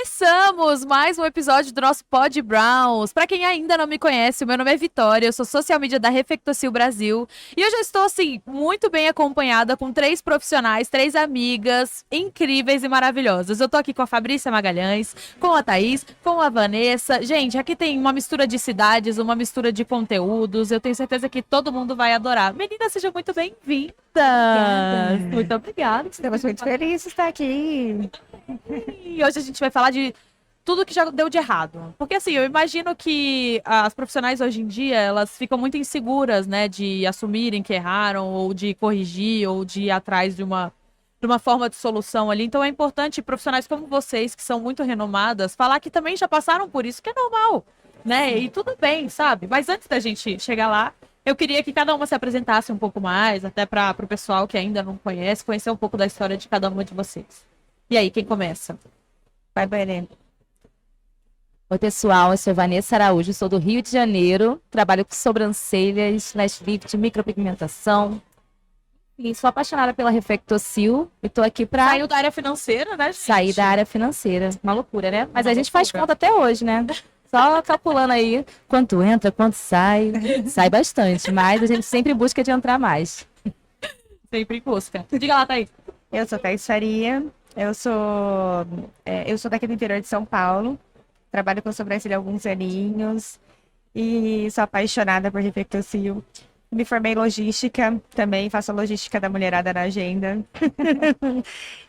Começamos mais um episódio do nosso Pod Browns. Para quem ainda não me conhece, o meu nome é Vitória, eu sou social media da Refectocil Brasil e hoje eu estou, assim, muito bem acompanhada com 3 profissionais, 3 amigas incríveis e maravilhosas. Eu tô aqui com a Fabrícia Magalhães, com a Thaís, com a Vanessa. Gente, aqui tem uma mistura de cidades, uma mistura de conteúdos, eu tenho certeza que todo mundo vai adorar. Meninas, sejam muito bem-vindas! Muito obrigada. Estamos muito felizes de estar aqui. E hoje a gente vai falar de tudo que já deu de errado. Porque assim, eu imagino que as profissionais hoje em dia, elas ficam muito inseguras, né, de assumirem que erraram, ou de corrigir, ou de ir atrás de uma forma de solução ali. Então é importante profissionais como vocês, que são muito renomadas, falar que também já passaram por isso, que é normal, né? E tudo bem, sabe? Mas antes da gente chegar lá, eu queria que cada uma se apresentasse um pouco mais, até para o pessoal que ainda não conhece, conhecer um pouco da história de cada uma de vocês. E aí, quem começa? Vai, Belém. Oi, pessoal, eu sou Vanessa Araújo, sou do Rio de Janeiro, trabalho com sobrancelhas, lash lift, micropigmentação e sou apaixonada pela Refectocil e tô aqui pra Saiu da área financeira, né, gente? sair da área financeira. Uma loucura, né? Mas Uma a gente faz loucura. conta até hoje, né? Só calculando aí quanto entra, quanto sai. Sai bastante, mas a gente sempre busca de entrar mais. Sempre em busca. Diga lá, Thaís. Eu sou Thaís Faria. Eu sou daqui do interior de São Paulo. Trabalho com sobrancelha há alguns aninhos. E sou apaixonada por Refectocil. Me formei em logística também. Faço a logística da mulherada na agenda.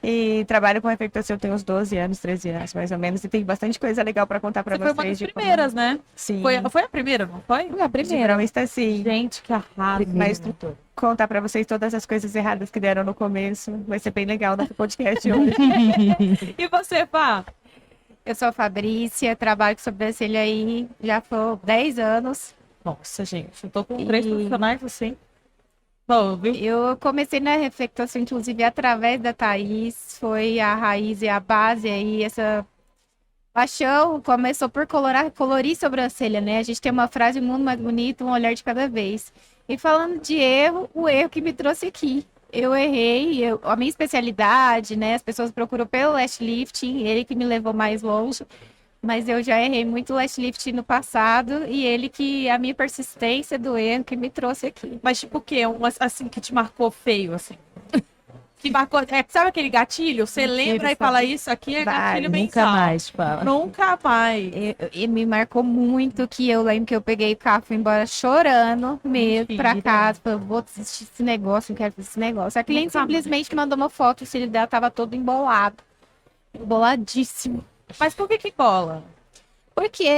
E trabalho com Refectocil tem uns 12 anos, 13 anos, mais ou menos. E tem bastante coisa legal para contar para Você foi vocês. uma das de como- primeiras, né? Sim. Foi a primeira, não foi? A primeira. Primeiro, está sim. Gente, que arraso. Mas contar para vocês todas as coisas erradas que deram no começo. Vai ser bem legal no podcast hoje. E você, Fá? Eu sou a Fabrícia, trabalho com sobrancelha aí já foi 10 anos. Nossa, gente, eu tô com 3 profissionais assim. Bom, viu? Eu comecei na Reflectocil, inclusive, através da Thaís. Foi a raiz e a base aí, essa paixão começou por colorir sobrancelha, né? A gente tem uma frase, um mundo mais bonito, um olhar de cada vez. E falando de erro, o erro que me trouxe aqui. Eu errei, a minha especialidade, né? As pessoas procuram pelo lash lifting, ele que me levou mais longe. Mas eu já errei muito lash lifting no passado e ele que, a minha persistência do erro que me trouxe aqui. Mas tipo o quê? Assim, que te marcou feio, assim? Que marcou... sabe aquele gatilho? Você lembra e fala, isso aqui é gatilho Nunca mensal. mais, fala. Nunca mais. E me marcou muito que eu lembro que eu peguei o carro, fui embora chorando mesmo pra Mentira. casa. Falei, vou desistir desse negócio, não quero fazer esse negócio. A cliente Nunca simplesmente mandou uma foto, o cílio dela tava todo embolado. Emboladíssimo. Mas por que cola? Porque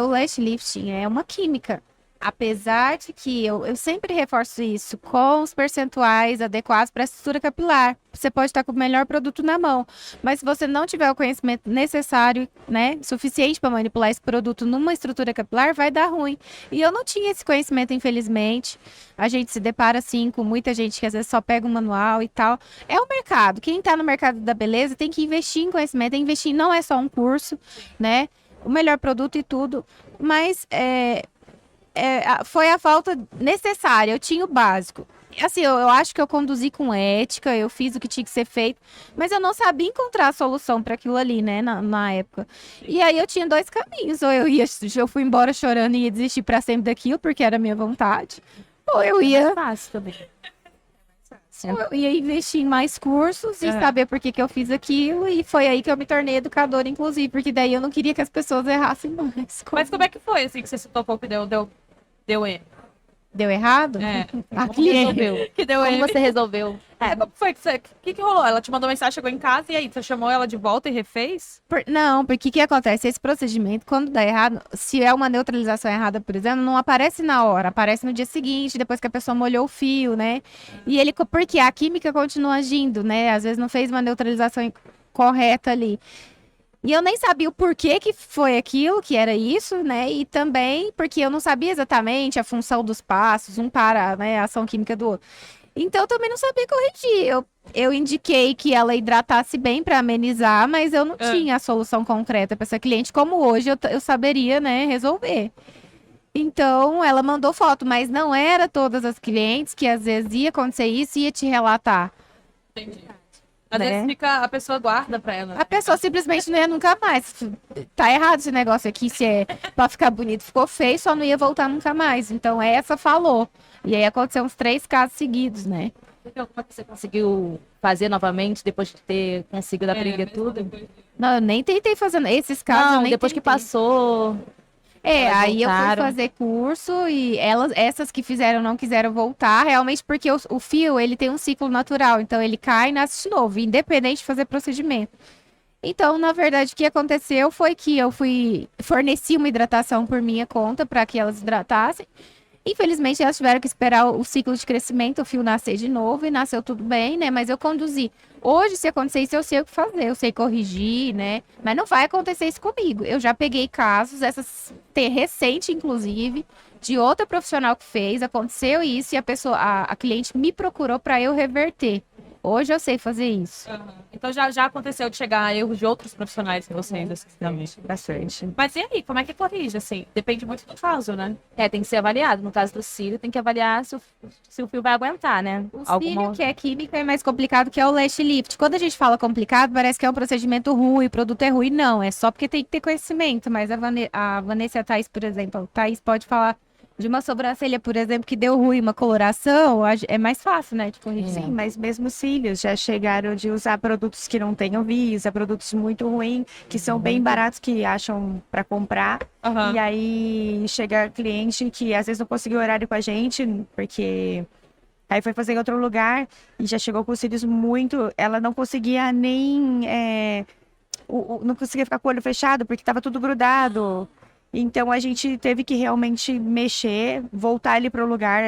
o lash lifting é uma química. Apesar de que eu sempre reforço isso, com os percentuais adequados para a estrutura capilar. Você pode estar com o melhor produto na mão, mas se você não tiver o conhecimento necessário, né, suficiente para manipular esse produto numa estrutura capilar, vai dar ruim. E eu não tinha esse conhecimento, infelizmente. A gente se depara, assim, com muita gente que às vezes só pega o manual e tal. É o mercado. Quem está no mercado da beleza tem que investir em conhecimento. Investir não é só um curso, né? O melhor produto e tudo, mas foi a falta necessária. Eu tinha o básico. Assim, eu acho que eu conduzi com ética, eu fiz o que tinha que ser feito, mas eu não sabia encontrar a solução para aquilo ali, né, na época. E aí eu tinha 2 caminhos, ou eu fui embora chorando e ia desistir para sempre daquilo, porque era a minha vontade, ou eu ia, Fácil também. ou eu ia investir em mais cursos e saber por que que eu fiz aquilo, e foi aí que eu me tornei educadora, inclusive, porque daí eu não queria que as pessoas errassem mais. Mas como é que foi, assim, que você se topou que deu erro? Deu errado? É. A Como cliente. resolveu? Que deu Como erro. você resolveu? Como foi que você... O que rolou? Ela te mandou mensagem, chegou em casa e aí, você chamou ela de volta e refez? Não, porque o que acontece? Esse procedimento, quando dá errado, se é uma neutralização errada, por exemplo, não aparece na hora, aparece no dia seguinte, depois que a pessoa molhou o fio, né? E porque a química continua agindo, né? Às vezes não fez uma neutralização correta ali. E eu nem sabia o porquê que foi aquilo, que era isso, né? E também porque eu não sabia exatamente a função dos passos, um para, né, a ação química do outro. Então, eu também não sabia corrigir. Eu indiquei que ela hidratasse bem para amenizar, mas eu não tinha a solução concreta para essa cliente, como hoje eu saberia, né, resolver. Então, ela mandou foto, mas não era todas as clientes que às vezes ia acontecer isso e ia te relatar. Entendi. Às né? vezes a pessoa guarda pra ela. A pessoa simplesmente não ia nunca mais. Tá errado esse negócio aqui, se é pra ficar bonito, ficou feio, só não ia voltar nunca mais. Então essa falou. E aí aconteceu uns 3 casos seguidos, né? Então, como é que você conseguiu fazer novamente depois de ter conseguido aprender mesmo tudo? depois- Não, eu nem tentei fazer esses casos. eu Não, nem depois que tentei. passou. Elas Aí eu fui voltaram. fazer curso e essas que fizeram não quiseram voltar, realmente porque o fio, ele tem um ciclo natural, então ele cai e nasce de novo, independente de fazer procedimento. Então, na verdade, o que aconteceu foi que eu forneci uma hidratação por minha conta para que elas hidratassem. Infelizmente, elas tiveram que esperar o ciclo de crescimento, o fio nascer de novo, e nasceu tudo bem, né? Mas eu conduzi. Hoje, se acontecer isso, eu sei o que fazer, eu sei corrigir, né? Mas não vai acontecer isso comigo. Eu já peguei casos, recente, inclusive, de outra profissional que fez, aconteceu isso, e a cliente me procurou para eu reverter. Hoje eu sei fazer isso. Aham. Então já aconteceu de chegar a erros de outros profissionais que você ainda também. Bastante. Mas e aí, como é que corrige, assim? Depende muito do caso, né? Tem que ser avaliado. No caso do cílio, tem que avaliar se o fio vai aguentar, né? O cílio, que é química, é mais complicado que é o lash lift. Quando a gente fala complicado, parece que é um procedimento ruim, o produto é ruim. Não, é só porque tem que ter conhecimento. Mas a Vanessa e a Thaís, por exemplo, a Thaís pode falar de uma sobrancelha, por exemplo, que deu ruim, uma coloração, é mais fácil, né, de corrigir. Sim, mas mesmo cílios já chegaram de usar produtos que não tenham visa, produtos muito ruins, que são bem baratos, que acham para comprar. Aham. E aí chega cliente que às vezes não conseguiu horário com a gente, porque aí foi fazer em outro lugar e já chegou com os cílios muito. Ela não conseguia nem. Não conseguia ficar com o olho fechado, porque estava tudo grudado. Então a gente teve que realmente mexer, voltar ele para o lugar.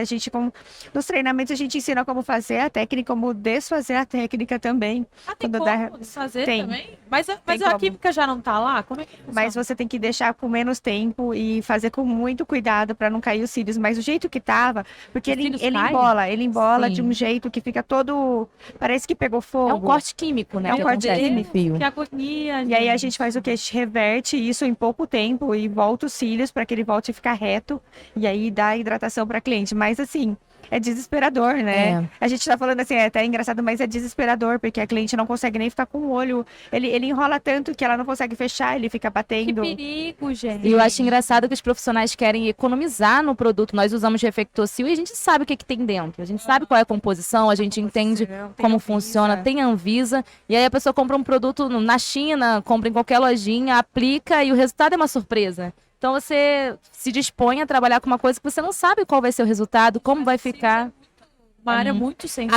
Nos treinamentos a gente ensina como fazer a técnica, como desfazer a técnica também. Tem Quando como dá- desfazer Tem. também? Mas a como. química já não tá lá? Como é que funciona? Mas você tem que deixar com menos tempo e fazer com muito cuidado para não cair os cílios. Mas o jeito que tava, porque Os ele cílios caem? ele embola de Sim. um jeito que fica todo. Parece que pegou fogo. É um corte químico, né? É um que corte acontece no químico. fio. Que agonia, E aí a gente faz o que? A gente reverte isso em pouco tempo e volta os cílios para que ele volte a ficar reto. E aí dá hidratação para cliente. Mas assim, é desesperador, né? É. A gente tá falando assim, é até engraçado, mas é desesperador, porque a cliente não consegue nem ficar com o olho. Ele enrola tanto que ela não consegue fechar, ele fica Que batendo. perigo, gente. E eu acho engraçado que os profissionais querem economizar no produto. Nós usamos Reflectocil e a gente sabe o que tem dentro. A gente sabe qual é a composição, a gente entende como funciona, tem Anvisa. E aí a pessoa compra um produto na China, compra em qualquer lojinha, aplica e o resultado é uma surpresa. Então você se dispõe a trabalhar com uma coisa que você não sabe qual vai ser o resultado, como vai ficar. Uma área muito sensível.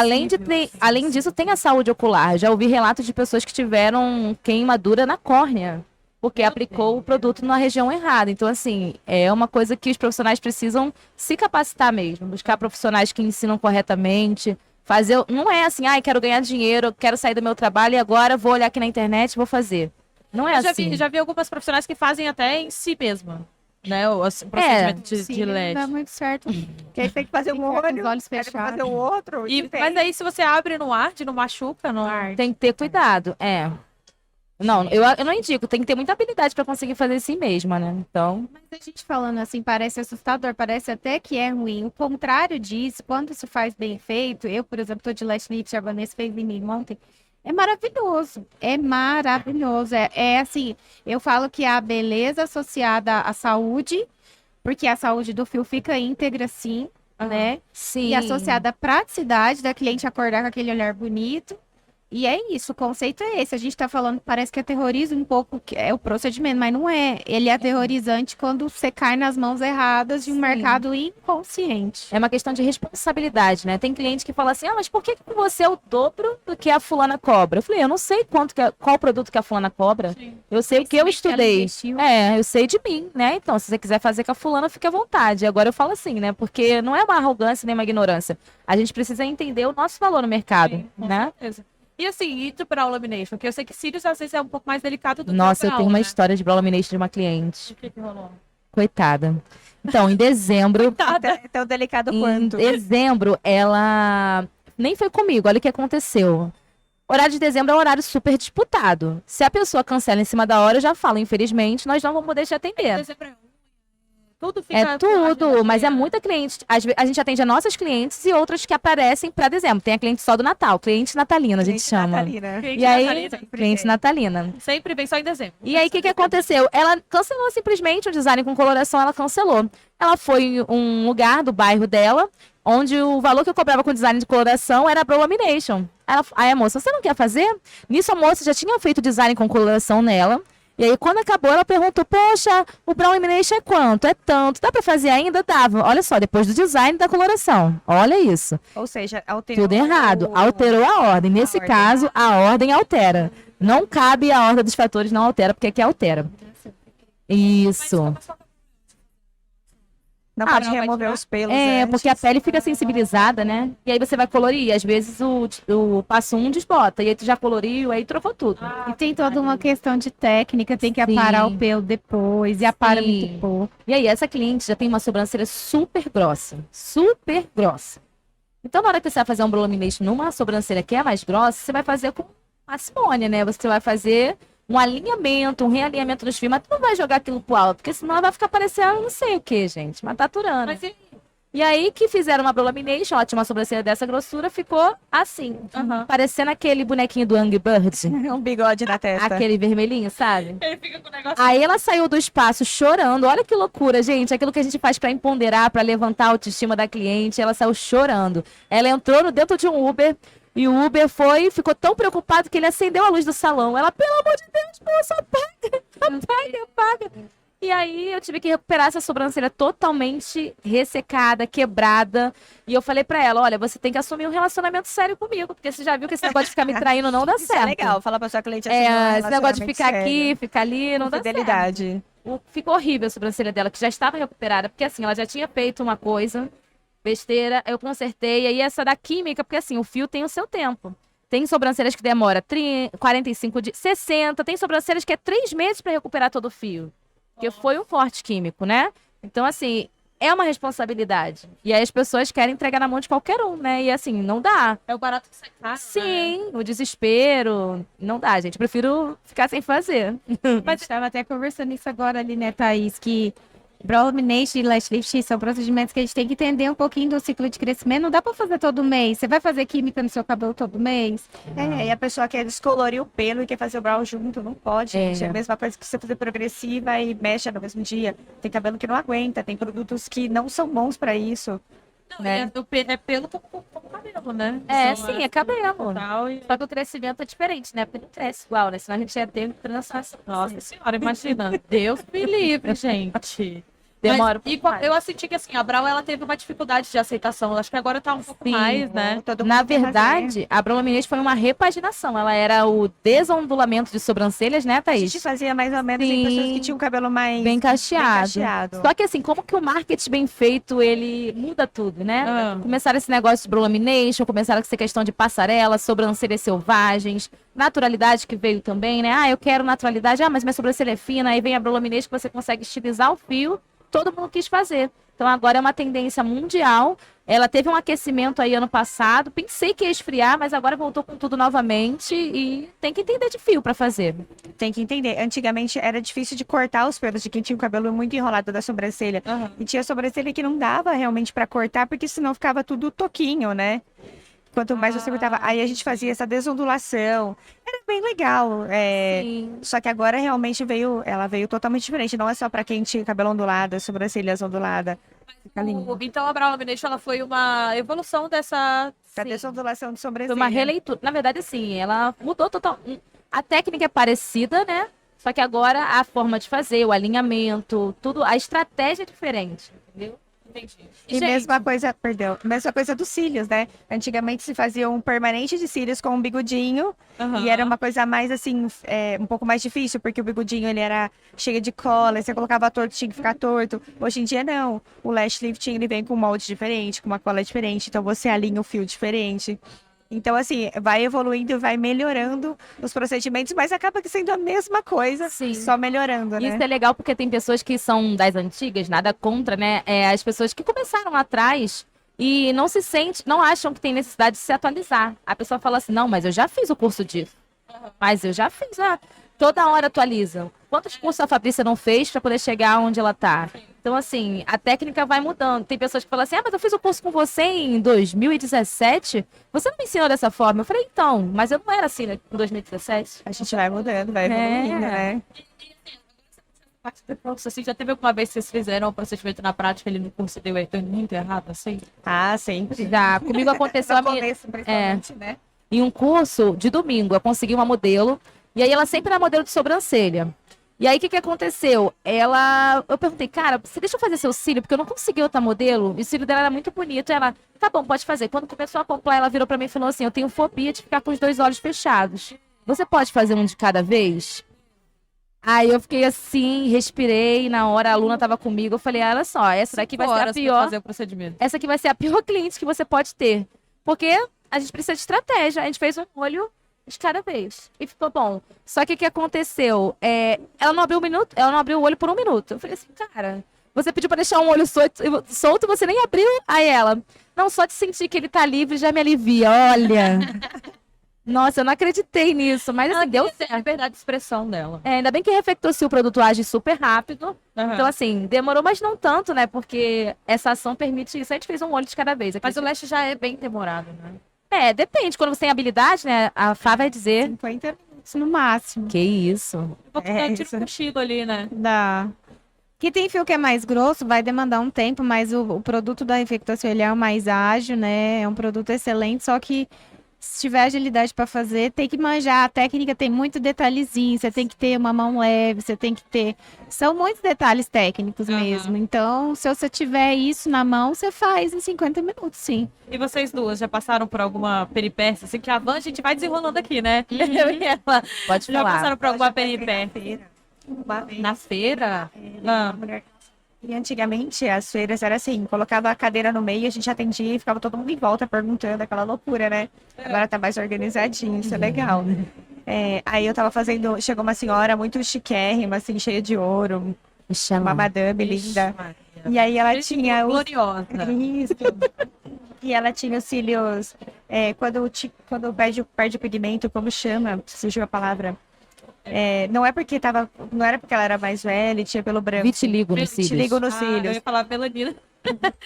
Além disso, tem a saúde ocular. Já ouvi relatos de pessoas que tiveram queimadura na córnea, porque aplicou o produto na região errada. Então, assim, é uma coisa que os profissionais precisam se capacitar mesmo, buscar profissionais que ensinam corretamente. Não é assim, quero ganhar dinheiro, quero sair do meu trabalho e agora vou olhar aqui na internet e vou fazer. Não é Eu já assim. vi algumas profissionais que fazem até em si mesma, né? O procedimento de Sim, não LED. dá muito certo. Que aí tem que fazer um Fica com olho, os olhos aí tem que fechados. fazer o outro. Mas aí, se você abre no ar, não machuca, não. Tem que ter cuidado, Não, eu não indico, tem que ter muita habilidade para conseguir fazer assim mesma, né? Então, Mas a gente falando assim, parece assustador, parece até que é ruim. O contrário disso, quando se faz bem feito, eu, por exemplo, tô de lash lift, a Vanessa fez em mim ontem, é maravilhoso, é maravilhoso. É assim, eu falo que a beleza associada à saúde, porque a saúde do fio fica íntegra, sim, né? sim. E associada à praticidade da cliente acordar com aquele olhar bonito. E é isso, o conceito é esse. A gente tá falando, parece que aterroriza um pouco que é o procedimento, mas não é. Ele é aterrorizante quando você cai nas mãos erradas de um Sim. mercado inconsciente. É uma questão de responsabilidade, né? Tem cliente que fala assim, mas por que que você é o dobro do que a fulana cobra? Eu falei, eu não sei qual produto que a fulana cobra. Sim. Eu sei o que eu Ela estudei. investiu. Eu sei de mim, né? Então, se você quiser fazer com a fulana, fique à vontade. Agora eu falo assim, né? Porque não é uma arrogância nem uma ignorância. A gente precisa entender o nosso valor no mercado, Sim, com né? certeza. E assim, e do brow lamination? Porque eu sei que cílios às vezes é um pouco mais delicado do Nossa, que o eu brow, tenho uma né? história de brow lamination de uma cliente. O que rolou? Coitada. Então, em dezembro, Coitada. É tão delicado em quanto. dezembro, ela nem foi comigo. Olha o que aconteceu. Horário de dezembro é um horário super disputado. Se a pessoa cancela em cima da hora, eu já falo, infelizmente, nós não vamos poder te atender. Dezembro é Tudo fica... É tudo, mas é muita cliente. A gente atende a nossas clientes e outras que aparecem para dezembro. Tem a cliente só do Natal, cliente natalina, a gente Cliente chama. natalina. Cliente E aí, natalina cliente natalina. sempre vem só em dezembro. E aí, o que aconteceu? Ela cancelou simplesmente o design com coloração, ela cancelou. Ela foi em um lugar do bairro dela, onde o valor que eu cobrava com design de coloração era Brow Lamination. Aí a moça, você não quer fazer? Nisso a moça já tinha feito design com coloração nela. E aí, quando acabou, ela perguntou, poxa, o Brow Lamination é quanto? É tanto. Dá pra fazer ainda? Dava. Olha só, depois do design da coloração. Olha isso. Ou seja, alterou... Tudo errado. Alterou a ordem. Nesse ordem. caso, a ordem altera. Não cabe a ordem dos fatores, não altera, porque aqui altera. Isso. Não Ah, pode não, vai remover tirar? os pelos É, antes. porque a pele fica sensibilizada, né? E aí você vai colorir. Às vezes o passo 1 desbota. E aí tu já coloriu, aí trocou tudo. E tem toda uma questão de técnica, tem que aparar o pelo depois, e apara Sim. muito pouco. E aí, essa cliente já tem uma sobrancelha super grossa. Super grossa. Então, na hora que você vai fazer um brow lamination numa sobrancelha que é mais grossa, você vai fazer com parcimônia, né? Você vai fazer um alinhamento, um realinhamento dos fios, mas tu não vai jogar aquilo pro alto, porque senão ela vai ficar parecendo não sei o que, gente. Uma taturana. Mas e... E aí que fizeram uma brow lamination, ela tinha uma sobrancelha dessa grossura, ficou assim, parecendo aquele bonequinho do Angry Bird, Um bigode na testa. aquele vermelhinho, sabe? Ele fica com o negócio... Aí ela saiu do espaço chorando. Olha que loucura, gente. Aquilo que a gente faz pra empoderar, pra levantar a autoestima da cliente. Ela saiu chorando. Ela entrou dentro de um Uber e o Uber ficou tão preocupado que ele acendeu a luz do salão. Ela, pelo amor de Deus, moça, apaga. E aí eu tive que recuperar essa sobrancelha totalmente ressecada, quebrada. E eu falei pra ela, olha, você tem que assumir um relacionamento sério comigo, porque você já viu que esse negócio de ficar me traindo não dá Isso certo. é legal. Fala pra sua cliente assim, Esse negócio de ficar aqui, ficar ali, não dá certo. Fidelidade. Ficou horrível a sobrancelha dela, que já estava recuperada, porque assim, ela já tinha feito uma coisa, besteira, eu consertei, aí essa da química, porque assim, o fio tem o seu tempo. Tem sobrancelhas que demora 45 dias, 60, tem sobrancelhas que é 3 meses para recuperar todo o fio. Porque foi um forte químico, né? Então, assim, é uma responsabilidade. E aí as pessoas querem entregar na mão de qualquer um, né? E assim, não dá. É o barato que sai caro, né? Sim, o desespero, não dá, gente. Prefiro ficar sem fazer. Mas estava até conversando isso agora ali, né, Thaís, que brow lamination e lash lift são procedimentos que a gente tem que entender um pouquinho do ciclo de crescimento. Não dá pra fazer todo mês. Você vai fazer química no seu cabelo todo mês? E a pessoa quer descolorir o pelo e quer fazer o brow junto, não pode, É. gente. É a mesma coisa que você fazer progressiva e mecha no mesmo dia. Tem cabelo que não aguenta, tem produtos que não são bons pra isso. Não, né? é pelo como cabelo, né? É, São sim, é cabelo. tal e... Só que o crescimento é diferente, né? Porque não cresce igual, né? Senão a gente ia ter translação. Nossa senhora, imagina. Deus me livre, gente. Demora Mas, um pouco mais. eu senti que assim, a Brau ela teve uma dificuldade de aceitação. Eu acho que agora tá um pouco Sim. mais, né? Todo mundo Na quer fazer. verdade, a brow lamination foi uma repaginação. Ela era o desondulamento de sobrancelhas, né, A Thaís? gente fazia mais ou menos em Sim. pessoas que tinham o cabelo mais Bem cacheado. cacheado. Só que assim, como que o marketing bem feito, ele muda tudo, né? Ah. Começaram esse negócio de brow lamination, começaram com essa questão de passarela, sobrancelhas selvagens, naturalidade que veio também, né? Ah, eu quero naturalidade, mas minha sobrancelha é fina, aí vem a brow lamination que você consegue estilizar o fio, todo mundo quis fazer. Então agora é uma tendência mundial. Ela teve um aquecimento aí ano passado, pensei que ia esfriar, mas agora voltou com tudo novamente e tem que entender de fio para fazer. Tem que entender. Antigamente era difícil de cortar os pelos de quem tinha o cabelo muito enrolado da sobrancelha. Aham. E tinha sobrancelha que não dava realmente pra cortar, porque senão ficava tudo toquinho, né? Quanto mais você cortava. Aí a gente fazia essa desondulação. Era bem legal. Sim. Só que agora realmente ela veio totalmente diferente. Não é só pra quem tinha cabelo ondulado, sobrancelhas ondulada. Fica lindo. Então a Brau Lamination ela foi uma evolução dessa. Pra Sim. desondulação de sobrancelha. Foi uma releitura. Na verdade, sim, ela mudou total. A técnica é parecida, né? Só que agora a forma de fazer, o alinhamento, tudo, a estratégia é diferente, entendeu? Entendi. E Gente, mesma coisa dos cílios, né? Antigamente se fazia um permanente de cílios com um bigodinho. aham. E era uma coisa mais assim, um pouco mais difícil, porque o bigodinho ele era cheio de cola, e você colocava torto, tinha que ficar torto. Hoje em dia não. O lash lifting ele vem com um molde diferente, com uma cola diferente, então você alinha o fio diferente. Então, assim, vai evoluindo e vai melhorando os procedimentos, mas acaba que sendo a mesma coisa, Sim. só melhorando, né? Isso é legal porque tem pessoas que são das antigas, nada contra, né? As pessoas que começaram lá atrás e não se sente, não acham que tem necessidade de se atualizar. A pessoa fala assim, não, mas eu já fiz o curso disso. Mas eu já fiz, toda hora atualizam. Quantos cursos a Fabrícia não fez para poder chegar onde ela tá? Então, assim, a técnica vai mudando. Tem pessoas que falam assim, mas eu fiz o curso com você em 2017, você não me ensinou dessa forma. Eu falei, então, mas eu não era assim, né, em 2017. A gente vai mudando, vai evoluindo, né? Parte do curso, assim, já teve alguma vez que vocês fizeram o procedimento na prática, ele no curso deu muito errado, assim? Ah, sempre. Já, comigo aconteceu a No minha... começo, principalmente, né? Em um curso de domingo, eu consegui uma modelo, e aí ela sempre era modelo de sobrancelha. E aí, o que aconteceu? Eu perguntei, cara, você deixa eu fazer seu cílio? Porque eu não consegui outra modelo, e o cílio dela era muito bonito. E ela, tá bom, pode fazer. Quando começou a acoplar, ela virou pra mim e falou assim, eu tenho fobia de ficar com os 2 olhos fechados. Você pode fazer um de cada vez? Aí eu fiquei assim, respirei, na hora a aluna tava comigo, eu falei, olha só, essa daqui vai ser a Horas pra pior, fazer o procedimento. essa aqui vai ser a pior cliente que você pode ter. Porque a gente precisa de estratégia. A gente fez um olho de cada vez. E ficou bom. Só que o que aconteceu? Ela não abriu o olho por 1 minuto. Eu falei assim, cara, você pediu pra deixar um olho solto, você nem abriu. Aí ela, não, só de sentir que ele tá livre já me alivia. Olha. Nossa, eu não acreditei nisso, mas assim, deu A certo. liberdade de expressão dela. Ainda bem que Reflectocil o produto age super rápido. Então, assim, demorou, mas não tanto, né? Porque essa ação permite isso. A gente fez um olho de cada vez. Mas o lash já é bem demorado, né? Depende. Quando você tem habilidade, né? A Fá vai dizer. 50 Isso no máximo. Que isso? Um pouco É, tira isso. um cochilo ali, né? Dá. Que tem fio que é mais grosso, vai demandar um tempo, mas o produto da Infectocil ele é o mais ágil, né? É um produto excelente, só que se tiver agilidade para fazer, tem que manjar. A técnica tem muito detalhezinho, você tem que ter uma mão leve, você tem que ter. São muitos detalhes técnicos mesmo. Então, se você tiver isso na mão, você faz em 50 minutos, sim. E vocês duas já passaram por alguma peripécia? Assim, que a Van a gente vai desenrolando aqui, né? Eu e ela Pode já falar. passaram por alguma Na peripécia. feira. Uma vez, Na feira? uma mulher- E antigamente as feiras era assim, colocava a cadeira no meio, a gente atendia e ficava todo mundo em volta perguntando, aquela loucura, né? Agora tá mais organizadinho, isso é legal. Aí eu tava fazendo, chegou uma senhora muito chiquérrima, assim, cheia de ouro, uma madame linda. E aí ela tinha os... Gloriosa. Isso. E ela tinha os cílios, quando perde o pigmento, como chama? Surgiu a palavra. Não era porque ela era mais velha e tinha pelo branco. Vitiligo nos cílios. Vitiligo nos Eu cílios. ia falar melanina.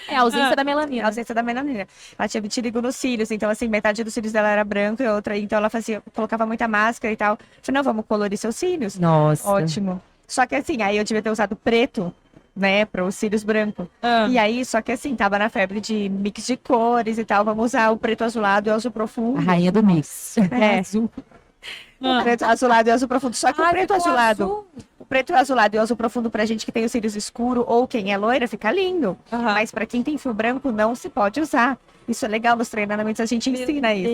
É a ausência da A melanina. ausência da melanina. Ela tinha vitiligo nos cílios, então assim, metade dos cílios dela era branco e outra, então ela colocava muita máscara e tal. Falei, não, vamos colorir seus cílios. Nossa. Ótimo. Só que assim, aí eu devia ter usado preto, né, para os cílios brancos. E aí, só que assim, tava na febre de mix de cores e tal, vamos usar o preto azulado e o azul profundo. A rainha do mix. O preto azulado e o azul profundo. Só que o preto ficou azulado, azul. o preto azulado e o azul profundo pra gente que tem os cílios escuros ou quem é loira, fica lindo. Aham. Mas pra quem tem fio branco, não se pode usar. Isso é legal nos treinamentos, a gente ensina isso.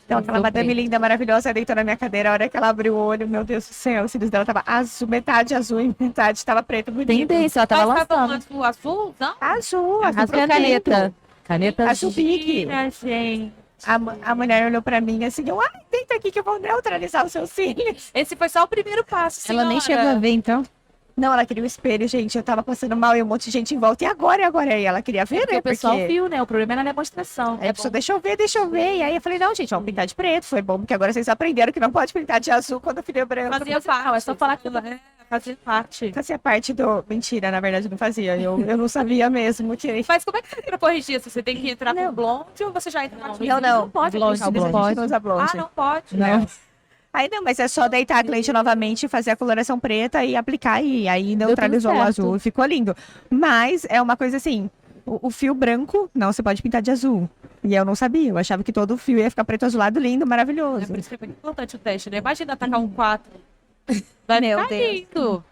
Então, aquela Muito madame bem. linda, maravilhosa, deitou na minha cadeira. A hora que ela abriu o olho, meu Deus do céu, os cílios dela tava azul, metade azul e metade tava preto, bonito. Tendência, ela tava Mas tava lançando. um azul, não? Azul, azul Azul profundo. caneta. Caneta Azul pique. Gente. A mulher olhou pra mim assim, deita aqui que eu vou neutralizar os seus cílios. Esse foi só o primeiro passo, Ela nem senhora. chegou a ver, então. Não, ela queria o espelho, gente. Eu tava passando mal e um monte de gente em volta. E agora? E agora? E ela queria ver, Porque né? o pessoal Porque... viu, né? O problema é na demonstração. Aí a pessoa, deixa eu ver, deixa eu ver. E aí eu falei, não, gente, vamos pintar de preto. Foi bom, porque agora vocês aprenderam que não pode pintar de azul quando o filho é branco. Fazia parte. É só falar que fazia parte. Fazia parte do... Mentira, na verdade não fazia. Eu não sabia mesmo que... Mas como é que você pra corrigir isso? Você tem que entrar com blonde ou você já entra com Não, pode blonde, aplicar o a gente blonde. não usa blonde. Ah, não pode. Não. Aí não, mas é só deitar a cliente novamente, fazer a coloração preta e aplicar. E aí neutralizou o certo. azul. Ficou lindo. Mas é uma coisa assim, o fio branco, não, você pode pintar de azul. E eu não sabia, eu achava que todo o fio ia ficar preto azulado, lindo, É maravilhoso. por isso que é muito importante o teste, né? Imagina atacar um 4. Vai Meu ficar Deus. lindo.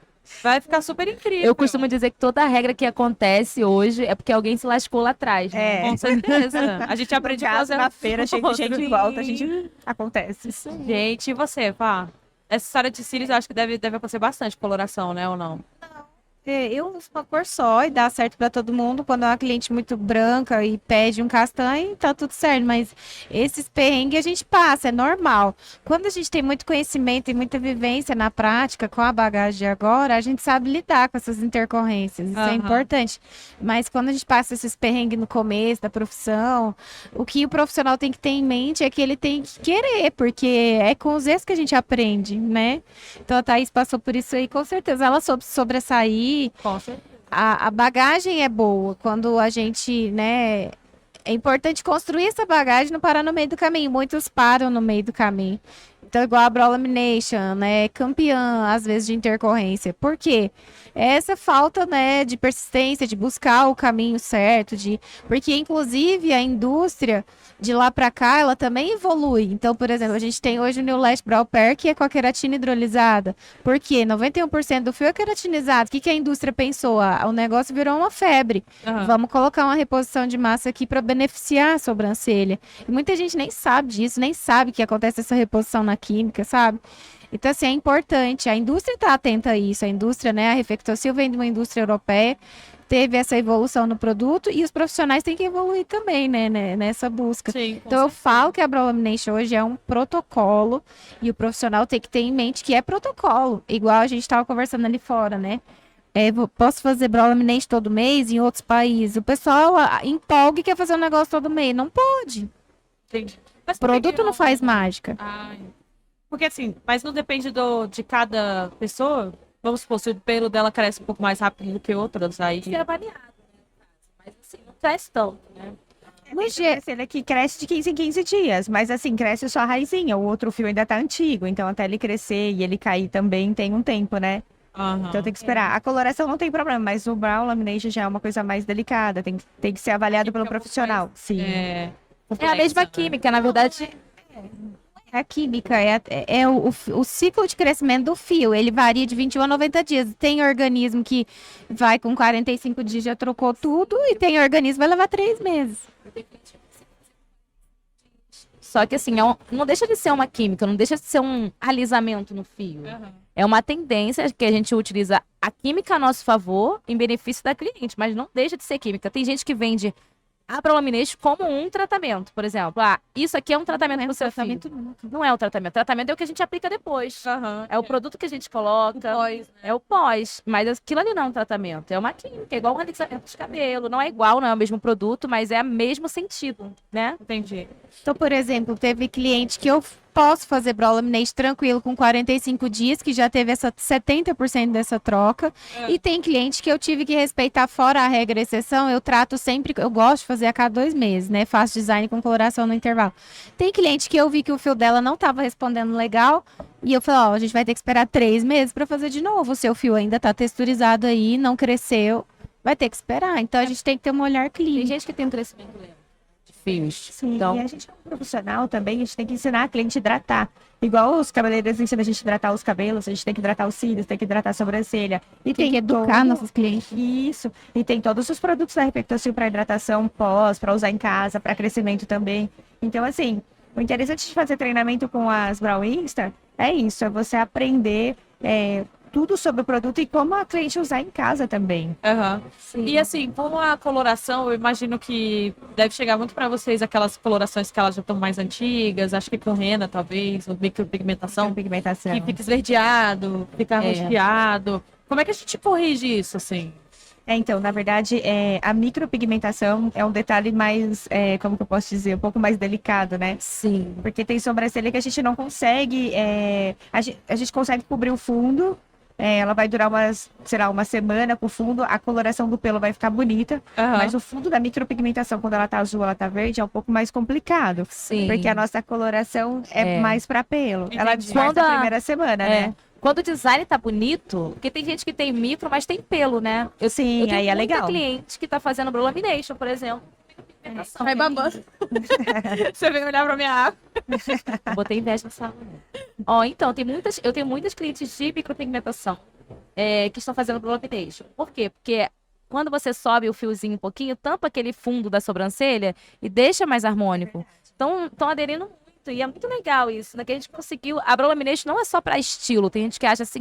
Vai ficar super incrível. Eu costumo dizer que toda regra que acontece hoje é porque alguém se lascou lá atrás, né? É. Com certeza. A gente aprende No caso, fazendo na feira, cheio de gente em volta, a gente... Acontece. Gente, e você, pá? Essa história de cílios eu acho que deve acontecer bastante coloração, né? Ou não? Eu uso uma cor só e dá certo pra todo mundo. Quando é uma cliente muito branca e pede um castanho, tá tudo certo. Mas esses perrengues a gente passa, é normal. Quando a gente tem muito conhecimento e muita vivência na prática, com a bagagem de agora, a gente sabe lidar com essas intercorrências. Isso é Aham. importante. Mas quando a gente passa esses perrengues no começo da profissão, o que o profissional tem que ter em mente é que ele tem que querer, porque é com os erros que a gente aprende, né? Então a Thaís passou por isso aí, com certeza. Ela soube sobressair. Com certeza. a bagagem é boa. Quando a gente, né, é importante construir essa bagagem e não parar no meio do caminho. Muitos param no meio do caminho. Então, igual a Brawl Lamination, né, campeã, às vezes, de intercorrência. Por quê? Essa falta, né, de persistência, de buscar o caminho certo, porque, inclusive, a indústria, de lá para cá, ela também evolui. Então, por exemplo, a gente tem hoje o New Lash Brow Pair, que é com a queratina hidrolisada. Por quê? 91% do fio é queratinizado. O que a indústria pensou? O negócio virou uma febre. Aham. Vamos colocar uma reposição de massa aqui para beneficiar a sobrancelha. E muita gente nem sabe disso, nem sabe que acontece essa reposição na química, sabe? Então, assim, é importante. A indústria está atenta a isso. A indústria, né? A Reflectocil vem de uma indústria europeia, teve essa evolução no produto e os profissionais têm que evoluir também, né? Nessa busca. Sim, com Então, eu certeza. falo que a Brow Lamination hoje é um protocolo e o profissional tem que ter em mente que é protocolo. Igual a gente estava conversando ali fora, né? Posso fazer Brow Lamination todo mês em outros países. O pessoal empolga e quer fazer um negócio todo mês. Não pode. Entendi. Mas por que Produto que não faz mágica. Ai. Porque assim, mas não depende de cada pessoa? Vamos supor, se o pelo dela cresce um pouco mais rápido do que outras, aí... Isso é avaliado, né? Mas assim, não cresce tanto, né? No sobrancelha que cresce de 15 em 15 dias, mas assim, cresce só a raizinha, o outro fio ainda tá antigo, então até ele crescer e ele cair também tem um tempo, né? Aham. Então tem que esperar. A coloração não tem problema, mas o brow lamination já é uma coisa mais delicada, tem que ser avaliado pelo Química é um pouco profissional. Sim. É, É a mesma complexa, né? química, na verdade. A química é o ciclo de crescimento do fio. Ele varia de 21 a 90 dias. Tem organismo que vai com 45 dias já trocou tudo e tem organismo que vai levar 3 meses. Só que assim, não deixa de ser uma química, não deixa de ser um alisamento no fio. Aham. É uma tendência que a gente utiliza a química a nosso favor, em benefício da cliente, mas não deixa de ser química. Tem gente que vende a Brow Lamination como um tratamento, por exemplo. Isso aqui é um tratamento para o seu fio. Não é o tratamento. Tratamento é o que a gente aplica depois. Aham. É o produto que a gente coloca. O pós, né? É o pós. Mas aquilo ali não é um tratamento. É uma química. É igual um alisamento de cabelo. Não é igual, não é o mesmo produto, mas é o mesmo sentido, né? Entendi. Então, por exemplo, teve cliente que eu posso fazer Brow Lamination tranquilo com 45 dias, que já teve essa 70% dessa troca. É. E tem cliente que eu tive que respeitar fora a regra e exceção. Eu trato sempre, eu gosto de fazer a cada 2 meses, né? Faço design com coloração no intervalo. Tem cliente que eu vi que o fio dela não estava respondendo legal. E eu falei, ó, a gente vai ter que esperar 3 meses para fazer de novo. O seu fio ainda tá texturizado aí, não cresceu. Vai ter que esperar. Então a gente tem que ter um olhar Tem clínico. gente que tem um crescimento lento de fios. Sim, Então, e a gente é um profissional também, a gente tem que ensinar a cliente a hidratar. Igual os cabeleireiros ensinam a gente a hidratar os cabelos, a gente tem que hidratar os cílios, tem que hidratar a sobrancelha. E Tem que educar todo- nossos clientes. Isso. E tem todos os produtos da Reflectocil para hidratação pós, para usar em casa, para crescimento também. Então, assim, o interessante de fazer treinamento com as Brow Insta é isso, é você aprender tudo sobre o produto e como a cliente usar em casa também. Aham. E assim, com a coloração, eu imagino que deve chegar muito pra vocês aquelas colorações que elas já estão mais antigas, acho que com rena, talvez, ou micropigmentação, Pigmentação. que fica esverdeado, fica rosqueado. Como é que a gente corrige isso, assim? Então, na verdade, a micropigmentação é um detalhe mais, como que eu posso dizer, um pouco mais delicado, né? sim. Porque tem sobrancelha que a gente não consegue, a gente consegue cobrir o fundo, ela vai durar uma semana com o fundo, a coloração do pelo vai ficar bonita, Aham. mas o fundo da micropigmentação, quando ela tá azul, ela tá verde, é um pouco mais complicado. Sim. Porque a nossa coloração é mais para pelo. Ela Entendi. disfarça Quando a a- primeira semana, né? Quando o design tá bonito, porque tem gente que tem micro, mas tem pelo, né? Sim, Eu tenho aí é muita legal. cliente que tá fazendo Brow Lamination, por exemplo. Vai babando. Você vem olhar pra minha água. Eu botei inveja nessa aula. Ó, então, eu tenho muitas clientes de micropigmentação que estão fazendo Brow Lamination. Por quê? Porque quando você sobe o fiozinho um pouquinho, tampa aquele fundo da sobrancelha e deixa mais harmônico. Estão aderindo muito. E é muito legal isso, né? Que a gente conseguiu. A Brow Lamination não é só para estilo. Tem gente que acha assim,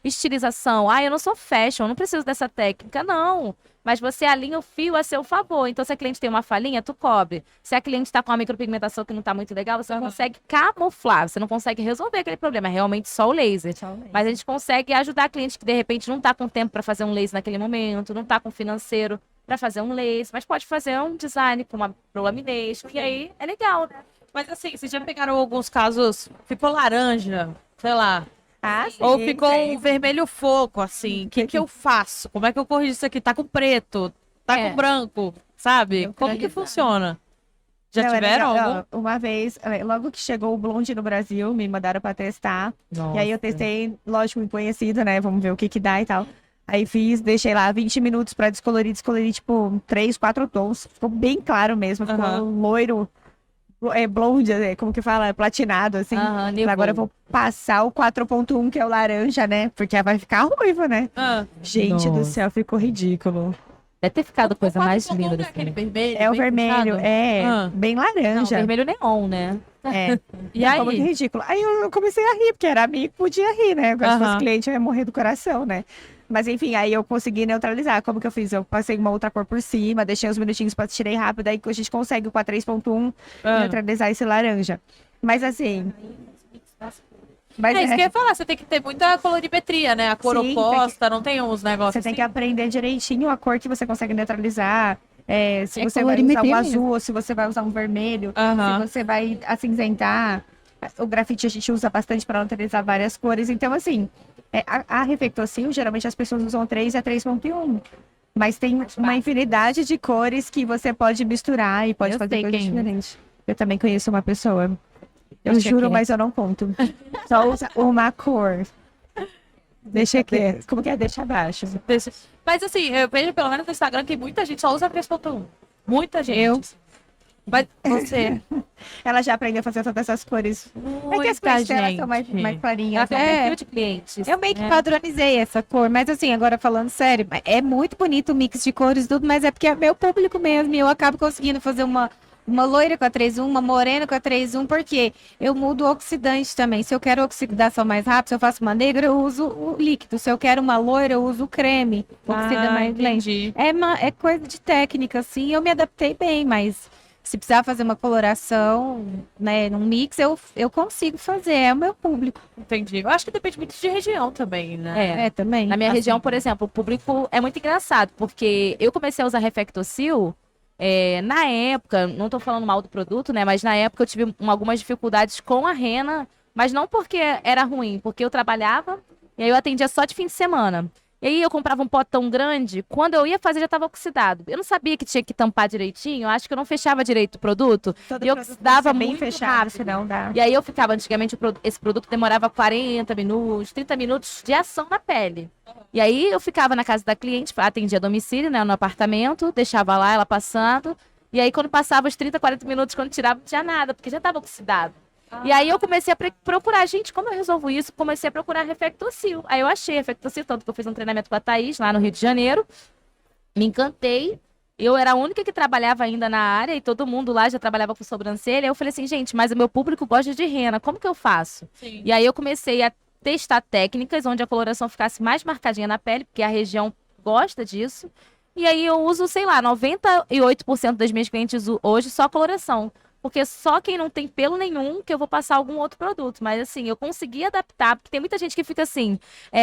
estilização. Eu não sou fashion, não preciso dessa técnica. Não. Mas você alinha o fio a seu favor. Então, se a cliente tem uma falhinha, tu cobre. Se a cliente está com uma micropigmentação que não está muito legal, você consegue camuflar. Você não consegue resolver aquele problema. É realmente só o laser. Mas a gente consegue ajudar a cliente que, de repente, não está com tempo para fazer um laser naquele momento, não está com financeiro para fazer um laser, mas pode fazer um design com uma Brow Lamination. E aí é legal, né? Mas assim, vocês já pegaram alguns casos, ficou laranja, sei lá. Ah, sim, Ou ficou sim. um vermelho foco, assim. O que que eu faço? Como é que eu corrijo isso aqui? Tá com preto, tá É. com branco, sabe? Como que Neutralizar. funciona? Já Não, é tiveram legal. algum? Ó, uma vez, logo que chegou o blonde no Brasil, me mandaram pra testar. E aí eu testei, lógico, em conhecido, né? Vamos ver o que que dá e tal. Aí fiz, deixei lá 20 minutos pra descolorir, tipo, 3, 4 tons. Ficou bem claro mesmo, ficou Aham. loiro, blonde, como que fala? Platinado, assim. Aham, Agora eu nevou. vou passar o 4.1, que é o laranja, né? Porque vai ficar ruiva, né? Ah, Gente do Nossa. céu, ficou ridículo. Deve ter ficado coisa mais quatro linda é desse aquele mundo. vermelho, É o bem vermelho, puxado? é Ah. bem Não, laranja. vermelho neon, né? É. E Não, como que aí? ridículo. Aí eu comecei a rir, porque era amigo, podia rir, né? Agora, se fosse Aham. cliente, eu ia morrer do coração, né? Mas enfim, aí eu consegui neutralizar. Como que eu fiz? Eu passei uma outra cor por cima, deixei uns minutinhos pra tirei rápido, aí a gente consegue com a 3.1 Ah. neutralizar esse laranja. Mas assim. Mas É isso que eu ia falar, você tem que ter muita colorimetria, né? A cor Sim, tem que- oposta, não tem uns negócios você tem assim? que aprender direitinho a cor que você consegue neutralizar. Se É você vai usar um colorimetria azul ou se você vai usar um vermelho. Aham. Se você vai acinzentar. O grafite a gente usa bastante para neutralizar várias cores. Então, assim, a Reflectocil, geralmente as pessoas usam 3 e a 3.1. Mas tem uma infinidade de cores que você pode misturar e pode Eu fazer sei coisas quem usa. diferentes. Eu também conheço uma pessoa. Eu Deixa juro, quieto. mas eu não conto. Só usa uma cor. Deixa quieto. Como que é? Deixa abaixo. Mas assim, eu vejo pelo menos no Instagram que muita gente só usa 3.1. Muita gente. Eu. Mas você. Ela já aprendeu a fazer todas essas cores. É que as Muita cores dela gente. são mais Ela clarinhas. tem um né? perfil de clientes. Eu meio que né? padronizei essa cor, mas assim, agora falando sério, é muito bonito o mix de cores e tudo, mas é porque é meu público mesmo, e eu acabo conseguindo fazer uma loira com a 3.1, uma morena com a 3.1, porque eu mudo o oxidante também. Se eu quero oxidação mais rápida, se eu faço uma negra, eu uso o líquido. Se eu quero uma loira, eu uso o creme. Oxida mais lento. entendi. É coisa de técnica, assim, eu me adaptei bem, mas se precisar fazer uma coloração, né, num mix, eu consigo fazer, é o meu público. Entendi. Eu acho que depende muito de região também, né? É. Também. Na minha Assim. região, por exemplo, o público é muito engraçado, porque eu comecei a usar Reflectocil, na época, não tô falando mal do produto, né? Mas na época eu tive algumas dificuldades com a rena, mas não porque era ruim, porque eu trabalhava e aí eu atendia só de fim de semana. E aí eu comprava um potão grande, quando eu ia fazer já estava oxidado. Eu não sabia que tinha que tampar direitinho, eu acho que eu não fechava direito o produto. Todo E eu produto dava tem que ser bem muito fechado, rápido. senão dá. E aí eu ficava, antigamente, esse produto demorava 40 minutos, 30 minutos de ação na pele. E aí eu ficava na casa da cliente, atendia a domicílio, né, no apartamento, deixava lá ela passando. E aí quando passava os 30, 40 minutos, quando tirava, não tinha nada, porque já estava oxidado. E aí eu comecei a procurar, gente, como eu resolvo isso? Comecei a procurar Reflectocil. Aí eu achei Reflectocil, tanto que eu fiz um treinamento com a Thaís, lá no Rio de Janeiro. Me encantei. Eu era a única que trabalhava ainda na área e todo mundo lá já trabalhava com sobrancelha. Eu falei assim, gente, mas o meu público gosta de rena, como que eu faço? Sim. E aí eu comecei a testar técnicas onde a coloração ficasse mais marcadinha na pele, porque a região gosta disso. E aí eu uso, sei lá, 98% das minhas clientes hoje só coloração. Porque só quem não tem pelo nenhum que eu vou passar algum outro produto. Mas assim, eu consegui adaptar, porque tem muita gente que fica assim,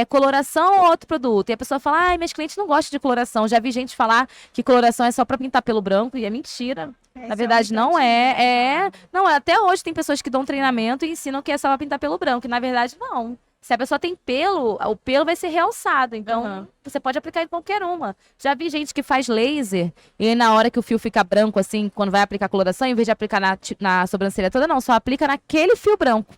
coloração ou outro produto. E a pessoa fala, ai, meus clientes não gostam de coloração. Já vi gente falar que coloração é só pra pintar pelo branco, e é mentira. Na verdade, não é. Não, até hoje tem pessoas que dão treinamento e ensinam que é só pra pintar pelo branco. E na verdade, não. Se a pessoa tem pelo, o pelo vai ser realçado. Então, Aham. você pode aplicar em qualquer uma. Já vi gente que faz laser e aí, na hora que o fio fica branco, assim, quando vai aplicar coloração, em vez de aplicar na sobrancelha toda, não, só aplica naquele fio branco.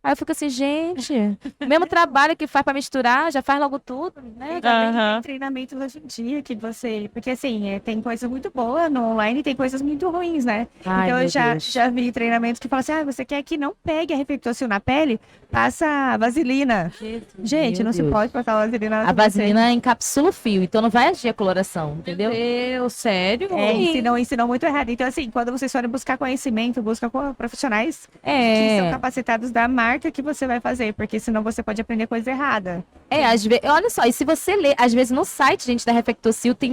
Aí eu fico assim, gente, o mesmo trabalho que faz pra misturar, já faz logo tudo, né? Também Aham. tem treinamentos hoje em dia que você. Porque assim, tem coisa muito boa no online e tem coisas muito ruins, né? Ai, então eu meu já, Deus. já vi treinamentos que falam assim: você quer que não pegue a Reflectocil na pele? Passa vaselina. Gente, Meu não se Deus. pode passar vaselina na A sobrancelha. vaselina encapsula o fio, então não vai agir a coloração, entendeu? Meu Deus, sério? Ensinam muito errado. Então, assim, quando vocês forem buscar conhecimento, busca com profissionais que são É, capacitados da marca que você vai fazer, porque senão você pode aprender coisa errada. às vezes, olha só, e se você ler, às vezes no site, gente, da Reflectocil, tem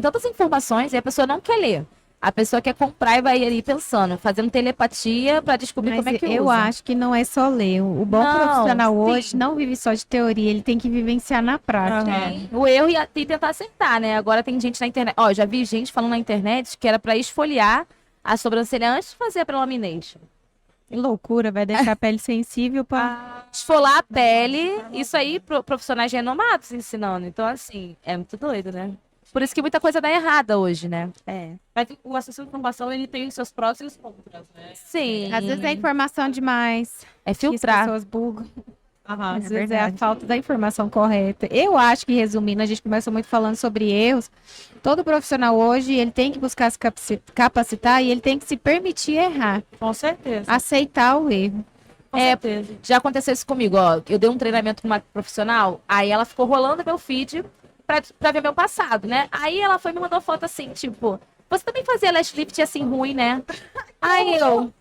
tantas informações e a pessoa não quer ler. A pessoa quer comprar e vai ali pensando, fazendo telepatia pra descobrir Mas como é que eu usa. acho que não é só ler. O bom Não, profissional sim. hoje não vive só de teoria, ele tem que vivenciar na prática. Aham. O erro e tentar acertar, né? Agora tem gente na internet. Ó, já vi gente falando na internet que era pra esfoliar a sobrancelha antes de fazer a prelamination. Que loucura, vai deixar a pele sensível pra... Esfolar a pele, isso aí profissionais renomados ensinando. Então, assim, é muito doido, né? Por isso que muita coisa dá errada hoje, né? Mas o acesso à informação, ele tem os seus prós e os contras, né? Sim. Às vezes é informação demais. É Que as filtrar. pessoas bugam. Aham. Às vezes é a falta da informação correta. Eu acho que, resumindo, a gente começou muito falando sobre erros. Todo profissional hoje, ele tem que buscar se capacitar e ele tem que se permitir errar. Com certeza. Aceitar o erro. Com certeza. Já aconteceu isso comigo, ó. Eu dei um treinamento com uma profissional, aí ela ficou rolando meu feed pra ver meu passado, né? Aí ela foi e me mandou foto assim, tipo, você também fazia lash lift assim ruim, né? Aí eu.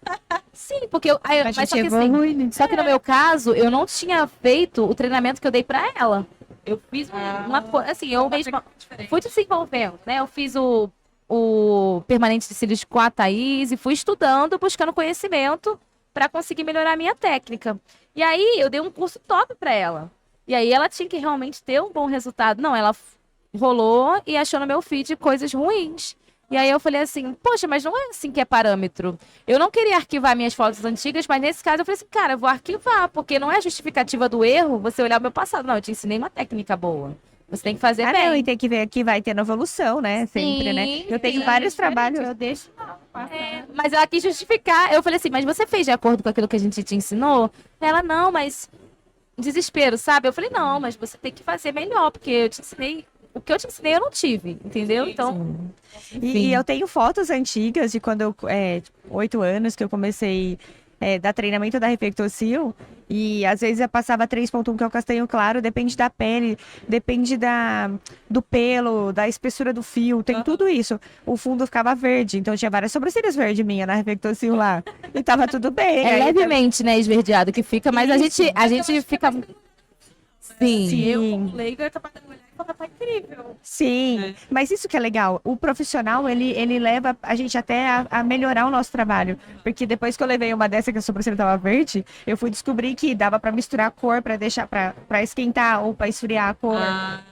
Sim, porque eu. Aí, A mas gente só que assim, evolui, né? só que no meu caso, eu não tinha feito o treinamento que eu dei pra ela. Eu fiz uma coisa, assim, eu mesma fui desenvolvendo, né? Eu fiz o permanente de cílios com a Thaís e fui estudando, buscando conhecimento pra conseguir melhorar a minha técnica. E aí eu dei um curso top pra ela. E aí ela tinha que realmente ter um bom resultado. Não, ela rolou e achou no meu feed coisas ruins. E aí eu falei assim, poxa, mas não é assim que é parâmetro. Eu não queria arquivar minhas fotos antigas, mas nesse caso eu falei assim, cara, eu vou arquivar, porque não é justificativa do erro você olhar o meu passado. Não, eu te ensinei uma técnica boa. Você tem que fazer Ah, bem. não, e tem que ver que vai tendo evolução, né? Sempre, né? Eu tenho vários trabalhos. Eu deixo. Mas ela quis justificar. Eu falei assim, mas você fez de acordo com aquilo que a gente te ensinou? Ela, não, mas desespero, sabe? Eu falei, não, mas você tem que fazer melhor, porque eu te ensinei. O que eu te ensinei eu não tive, entendeu? Então, E eu tenho fotos antigas de quando eu, 8 anos que eu comecei dar treinamento da Reflectocil. E às vezes eu passava 3.1, que é o castanho claro, depende da pele, depende do pelo, da espessura do fio, tem tudo isso. O fundo ficava verde, então tinha várias sobrancelhas verdes minha na Reflectocil lá. E tava tudo bem. é Aí, levemente, né, esverdeado que fica, mas a gente fica. Sim. Sim. Eu, como leigo, eu tava olhando e falava, tá incrível. Sim, mas isso que é legal. O profissional, ele leva a gente até a melhorar o nosso trabalho. Porque depois que eu levei uma dessa que a sobrancelha tava verde, eu fui descobrir que dava pra misturar a cor pra deixar para esquentar ou pra esfriar a cor.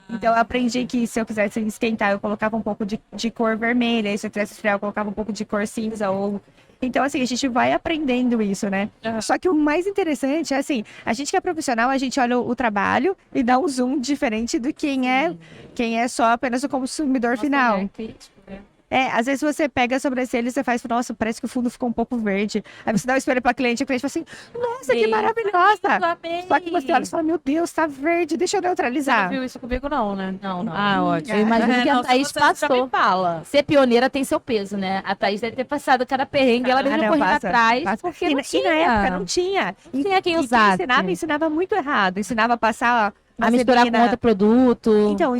Então eu aprendi que se eu quisesse esquentar, eu colocava um pouco de cor vermelha, e se eu quisesse esfriar, eu colocava um pouco de cor cinza ou então, assim, a gente vai aprendendo isso, né? Só que o mais interessante é, assim, a gente que é profissional, a gente olha o trabalho e dá um zoom diferente do quem é só apenas o consumidor final. Às vezes você pega a sobrancelha e você faz, nossa, parece que o fundo ficou um pouco verde. Aí você dá o espelho pra cliente e o cliente fala assim, nossa, que maravilhosa! Só que você olha e fala, meu Deus, tá verde, deixa eu Você neutralizar. não viu isso comigo, não, né? Não. Ah, ótimo. Eu imagino que a Não, Thaís se você já passou. me fala. Ser pioneira tem seu peso, né? A Thaís deve ter passado cada perrengue, ela mesma não, correndo passa, atrás, passa. porque E, não na- tinha. e na época não tinha. Não tinha quem E usasse. ensinava muito errado. Ensinava a passar A misturar com outro produto. Então,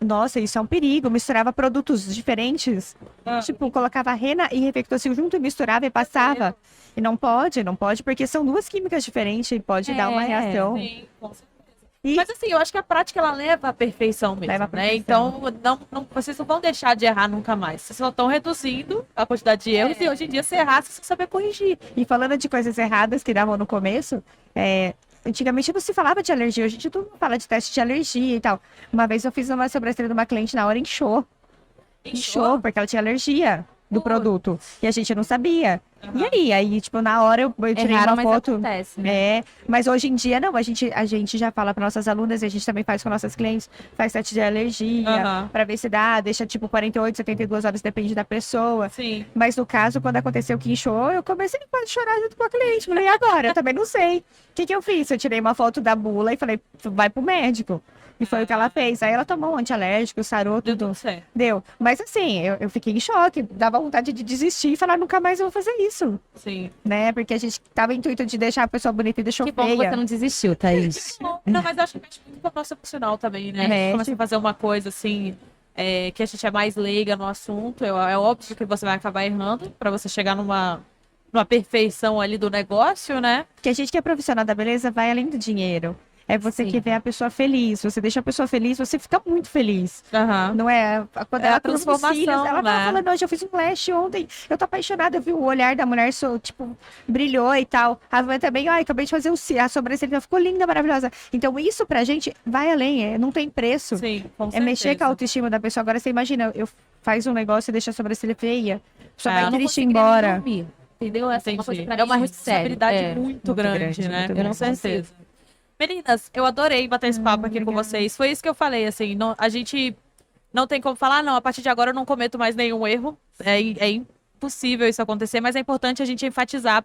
nossa, isso é um perigo. Misturava produtos diferentes. Ah. Tipo, colocava rena e Reflectocil junto e misturava e passava. E não pode, porque são duas químicas diferentes e pode dar uma reação. Sim, com certeza. E- Mas assim, eu acho que a prática ela leva à perfeição mesmo, Leva à né? perfeição. Então, vocês não vão deixar de errar nunca mais. Vocês só estão reduzindo a quantidade de erros e hoje em dia se errar, você saber corrigir. E falando de coisas erradas que davam no começo, antigamente não se falava de alergia. Hoje em dia todo mundo fala de teste de alergia e tal. Uma vez eu fiz uma sobrancelha de uma cliente na hora, inchou. Inchou, porque ela tinha alergia do produto. E a gente não sabia. E aí, tipo, na hora eu É tirei raro, uma mas foto. acontece, né? Mas hoje em dia não, a gente já fala para nossas alunas e a gente também faz com nossas clientes, faz teste de alergia, Aham. para ver se dá, deixa tipo 48, 72 horas, depende da pessoa. Sim. Mas no caso, quando aconteceu que inchou, eu comecei a quase chorar junto com a cliente. Falei, e agora? Eu também não sei. O que eu fiz? Eu tirei uma foto da bula e falei, vai pro médico. E foi o que ela fez. Aí ela tomou um antialérgico, sarou Deu tudo. tudo certo. Deu. Mas assim, eu fiquei em choque. Dava vontade de desistir e falar, nunca mais eu vou fazer isso. Sim. Né? Porque a gente tava intuito de deixar a pessoa bonita e deixou Que bom que feia. você não desistiu, Thaís. Não, mas eu acho que mexe muito com a nossa profissional também, né? A gente Mexe. começa a fazer uma coisa assim, que a gente é mais leiga no assunto. É óbvio que você vai acabar errando pra você chegar numa perfeição ali do negócio, né? Porque a gente que é profissional da beleza vai além do dinheiro. É você Sim. que vê a pessoa feliz. Você deixa a pessoa feliz, você fica muito feliz. Aham. Não é? Quando É ela a trouxe os transformação, cílios, ela né? tava falando, hoje eu fiz um lash ontem, eu tô apaixonada, eu vi o olhar da mulher, tipo, brilhou e tal. A Van também, ai, acabei de fazer a sobrancelha, ficou linda, maravilhosa. Então isso pra gente vai além, não tem preço. Sim, com É mexer com a certeza. autoestima da pessoa. Agora você imagina, eu faz um negócio e deixa a sobrancelha feia, só É, vai eu não triste conseguiria nem embora. dormir. entendeu? Essa é uma coisa Entendi. pra É uma mim muito séria. responsabilidade muito grande, grande, né? muito Com grande. certeza. Meninas, eu adorei bater esse papo aqui com obrigada. vocês. Foi isso que eu falei, assim, a gente não tem como falar, não, a partir de agora eu não cometo mais nenhum erro. É impossível isso acontecer, mas é importante a gente enfatizar,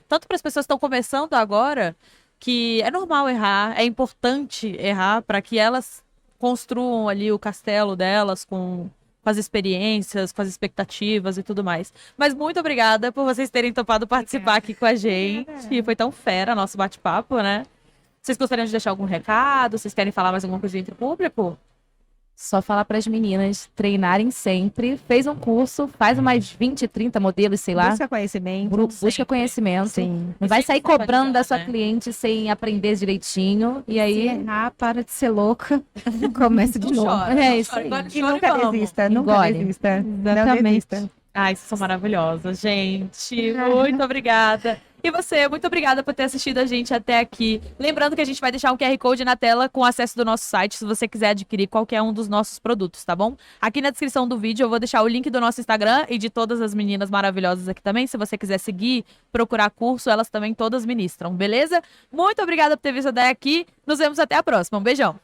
tanto para as pessoas que estão começando agora, que é normal errar, é importante errar para que elas construam ali o castelo delas com as experiências, com as expectativas e tudo mais. Mas muito obrigada por vocês terem topado participar aqui com a gente. Foi tão fera nosso bate-papo, né? Vocês gostariam de deixar algum recado? Vocês querem falar mais alguma coisa entre o público? Só falar para as meninas treinarem sempre. Fez um curso, faz umas 20, 30 modelos, sei lá. Busca conhecimento. Busca sempre. conhecimento. Sim. Não vai sempre sair cobrando atualizar, da sua né? cliente sem aprender direitinho. E Se aí. errar, para de ser louca. Começa de Não novo. chora, É não isso chora. aí. Agora E chora nunca vamos. desista, nunca Engole. desista. Não Exatamente. desista. Ai, vocês são maravilhosas, gente. Muito obrigada. E você, muito obrigada por ter assistido a gente até aqui. Lembrando que a gente vai deixar um QR Code na tela com acesso do nosso site, se você quiser adquirir qualquer um dos nossos produtos, tá bom? Aqui na descrição do vídeo eu vou deixar o link do nosso Instagram e de todas as meninas maravilhosas aqui também. Se você quiser seguir, procurar curso, elas também todas ministram, beleza? Muito obrigada por ter visto até aqui. Nos vemos até a próxima. Um beijão.